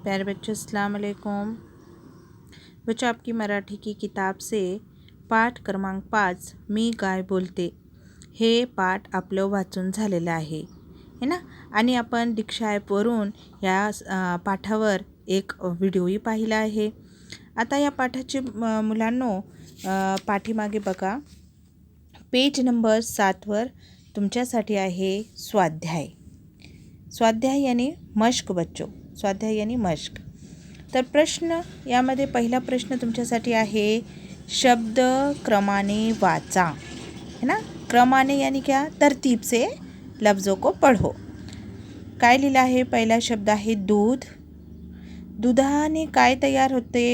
प्यारे बच्चों अस्सलाम वालेकुम। बच्चों आपकी मराठी की किताब से पाठ क्रमांक 5 मी गाय बोलते हे पाठ आपलं वाचून झालेलं आहे ना। आणि आपण दीक्षा ॲपवरून या पाठावर एक व्हिडिओही पाहिला आहे। आता या पाठाचे मुलांनो पाठीमागे बघा, पेज नंबर 7वर तुमच्यासाठी आहे स्वाध्याय। स्वाध्याय यानी मश्क बच्चों, स्वाध्याय यानी मश्क। तर प्रश्न यामध्ये पहिला प्रश्न तुमच्यासाठी आहे, शब्द क्रमाने वाचा, है ना। क्रमाने यानी क्या, तरतीब से लफ्ज़ों को पढ़ो। काय लिहिलं आहे, पहिला शब्द आहे दूध। दुधाने काय तयार होते,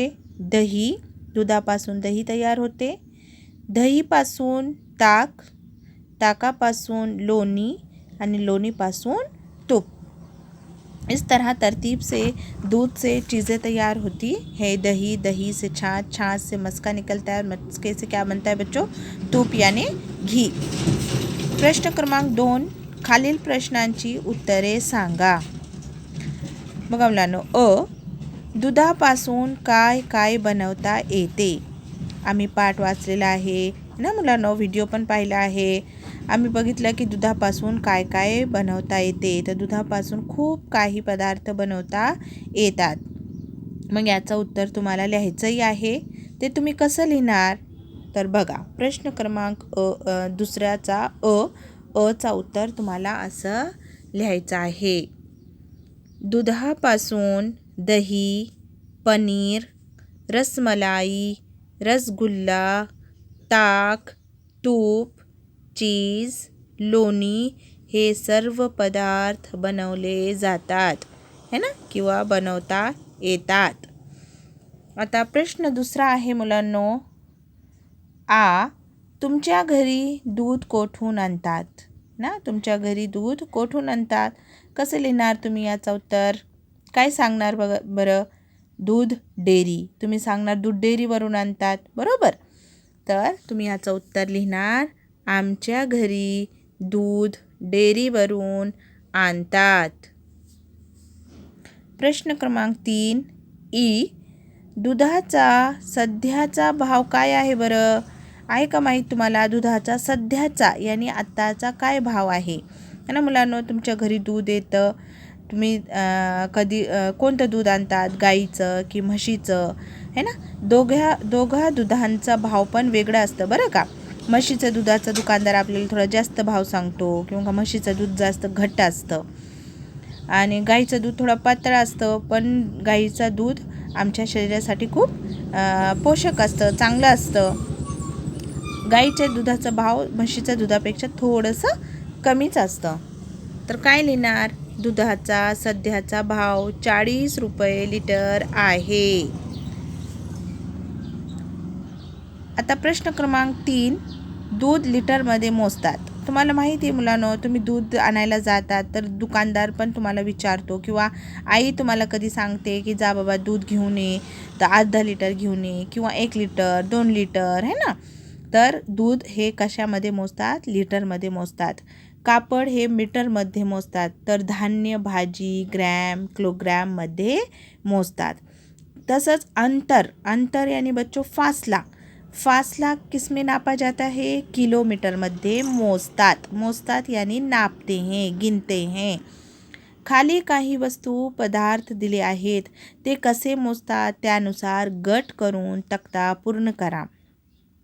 दही। दुधापासून दही तयार होते। दहीपासून ताक, ताकापासून लोणी आणि लोणीपासून तूप। इस तरह तरतीब से दूध से चीज़ें तैयार होती है। दही, दही से छाछ, छाछ से मस्का निकलता है, मस्के से क्या बनता है बच्चों, तूप यानी घी। प्रश्न क्रमांक 2, खालील प्रश्नांची उत्तरे सांगा। बघा मुलांनो, दुधापासून काय काय बनवता येते। आम्ही पाठ वाचलेला आहे ना मुलांनो, व्हिडिओ पण पाहिला आहे। आम्ही बघितलं की दुधापासून काय काय बनवता येते। तर दुधापासून खूप काही पदार्थ बनवता येतात। मग याचं उत्तर तुम्हाला लिहायचंही आहे। ते तुम्ही कसं लिहिणार, तर बघा प्रश्न क्रमांक दुसऱ्याचा चा उत्तर तुम्हाला असं लिहायचं आहे, दुधापासून दही, पनीर, रसमलाई, रसगुल्ला, ताक, तूप, चीज, लोणी हे सर्व पदार्थ बनवले जातात, है ना, किंवा बनवता येतात। आता प्रश्न दुसरा आहे मुलांनो, तुमच्या घरी दूध कोठून आणतात ना। तुमच्या घरी दूध कोठून आणतात, कसं लिहिणार तुम्ही याचं उत्तर, काय सांगणार बरं, दूध डेअरी। तुम्ही सांगणार दूध डेअरीवरून आणतात, बरोबर। तर तुम्ही याचं उत्तर लिहिणार, आमच्या घरी दूध डेअरीवरून आणतात। प्रश्न क्रमांक 3, दुधाचा सध्याचा भाव काय आहे बरं। आहे का माहीत तुम्हाला, दुधाचा सध्याचा यानी आत्ताचा काय भाव आहे ना मुलांनो। तुमच्या घरी दूध येतं, तुम्ही कधी कोणतं दूध आणतात, गाईचं की म्हशीचं, है ना। दोघा दुधांचा भाव पण वेगळा असतं बरं का। म्हशीचं दुधाचा दुकानदार आपल्याला थोडा जास्त भाव सांगतो, किंवा म्हशीचं दूध जास्त घट्ट असतं आणि गाईचं दूध थोडं पातळ असतं। पण गाईचं दूध आमच्या शरीरासाठी खूप पोषक असतं, चांगलं असतं। गाईच्या दुधाचा भाव म्हशीच्या दुधापेक्षा थोडंसं कमीच असतं। तर काय लिहिणार, दुधाचा सध्याचा भाव 40 रुपये लिटर आहे। आता प्रश्न क्रमांक 3, दूध लिटरमध्ये मोजतात। तुम्हाला माहिती आहे मुलांनो, तुम्ही दूध आणायला जातात तर दुकानदार पण तुम्हाला विचारतो, किंवा आई तुम्हाला कधी सांगते की जा बाबा दूध घेऊन ये, तर अर्धा लिटर घेऊन ये, किंवा 1 लिटर 2 लिटर, है ना। तर दूध हे कशामध्ये मोजतात, लिटरमध्ये मोजतात। कापड हे मीटरमध्ये मोजतात, तर धान्य, भाजी ग्रॅम, किलोग्रॅममध्ये मोजतात। तसंच अंतर यानी बच्चों फासला किसमें नापा जाता है, किलोमीटरमध्ये मोजतात यानी नापते हैं, गिनते हैं। खाली काही वस्तू पदार्थ दिले आहेत, ते कसे मोजतात, त्यानुसार गट करून तख्ता पूर्ण करा।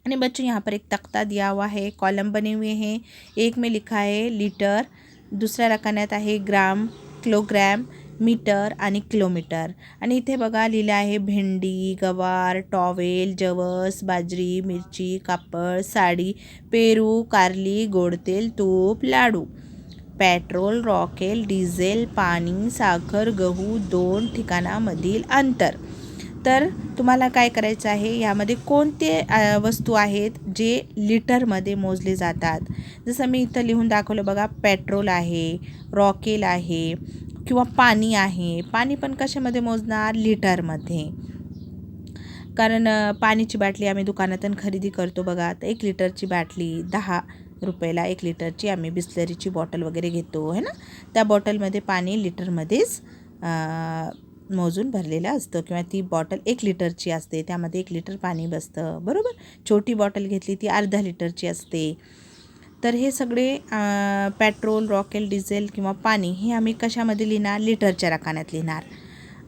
आणि बच्चों यहाँ पर एक तख्ता दिया हुआ है, कॉलम बने हुए हैं। एक में लिखा है लीटर, दुसऱ्या रकान्यात आहे ग्राम, किलोग्रॅम, मीटर आणि किलोमीटर। आणि इथे बघा लिहिलं आहे भेंडी, गवार, टॉवेल, जवस, बाजरी, मिरची, कापड, साडी, पेरू, कारली, गोडतेल, तूप, लाडू, पेट्रोल, रॉकेल, डिझेल, पाणी, साखर, गहू, 2 ठिकाणामधील अंतर। तर तुम्हाला काय करायचं आहे, यामध्ये कोणते वस्तू आहेत जे लिटरमध्ये मोजले जातात। जसं मी इथं लिहून दाखवलं बघा, पेट्रोल आहे, रॉकेल आहे, किंवा पाणी आहे। पाणी पण कशामध्ये मोजणार, लिटरमध्ये। कारण पाण्याची बाटली आम्ही दुकानातून खरेदी करतो बघा, तर 1 लिटरची बाटली 10 रुपयाला 1 लिटरची आम्ही बिस्लरीची बॉटल वगैरे घेतो, है ना। त्या बॉटलमध्ये पाणी लिटरमध्येच मोजून भरलेलं असतं किंवा ती बॉटल 1 लिटरची असते, त्यामध्ये 1 लिटर पाणी बसतं, बरोबर. छोटी बॉटल घेतली ती अर्धा लिटरची असते. तर हे सगळे पेट्रोल, रॉकेल, डिझेल किंवा पाणी हे आम्ही कशामध्ये लिहिणार? लिटरच्या रकान्यात लिहिणार.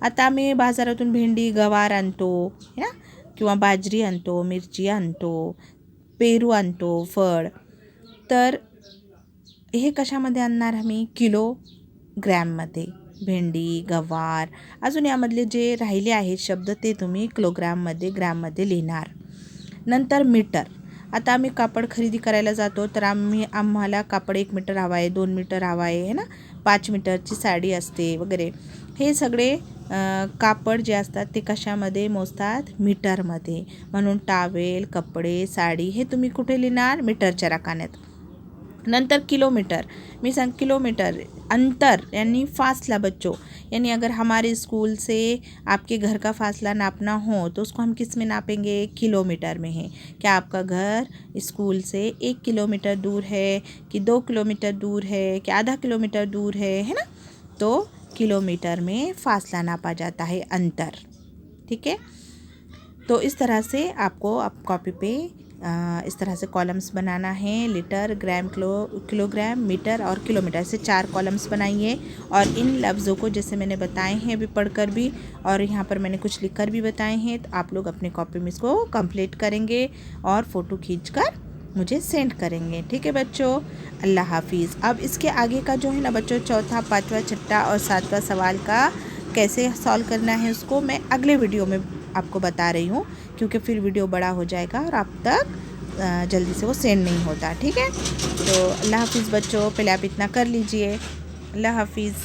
आता आम्ही बाजारातून भेंडी, गवार आणतो है ना, किंवा बाजरी आणतो, मिरची आणतो, पेरू आणतो, फळ. तर हे कशामध्ये आणणार आम्ही? किलोग्रॅममध्ये. भेंडी, गवार, अजून यामधले जे राहिले आहेत शब्द ते तुम्ही किलोग्रॅममध्ये, ग्रॅममध्ये लिहिणार. नंतर मीटर. आता आम्ही कापड खरेदी करायला जातो तर आम्हाला कापड 1 मीटर हवा आहे, 2 मीटर हवा आहे ना, 5 मीटरची साडी असते वगैरे. हे सगळे कापड जे असतात ते कशामध्ये मोजतात? मीटरमध्ये. म्हणून टावेल, कपडे, साडी हे तुम्ही कुठे लिहिणार? मीटरच्या रकान्यात. नंतर किलोमीटर. मैं सांग किलोमीटर अंतर यानी फासला बच्चों, यानी अगर हमारे स्कूल से आपके घर का फासला नापना हो तो उसको हम किस में नापेंगे? किलोमीटर में है। क्या आपका घर स्कूल से 1 किलोमीटर दूर है कि 2 किलोमीटर दूर है कि आधा किलोमीटर दूर है ना? तो किलोमीटर में फासला नापा जाता है, अंतर। ठीक है, तो इस तरह से आपको आप कॉपी पे इस तरह से कॉलम्स बनाना है। लीटर, ग्राम, किलोग्राम, मीटर और किलोमीटर से 4 कॉलम्स बनाइए। और इन लफ्ज़ों को जैसे मैंने बताए हैं अभी पढ़कर भी, और यहाँ पर मैंने कुछ लिखकर भी बताए हैं, तो आप लोग अपने कॉपी में इसको कंप्लीट करेंगे और फ़ोटो खींचकर मुझे सेंड करेंगे। ठीक है बच्चों, अल्लाह हाफिज़। अब इसके आगे का जो है ना बच्चों, चौथा, 5वां, 6ठा और 7वां सवाल का कैसे सॉल्व करना है उसको मैं अगले वीडियो में आपको बता रही हूँ, क्योंकि फिर वीडियो बड़ा हो जाएगा और आप तक जल्दी से वो सेंड नहीं होता। ठीक है, तो अल्लाह हाफिज़ बच्चों, पहले आप इतना कर लीजिए। अल्लाह हाफिज़।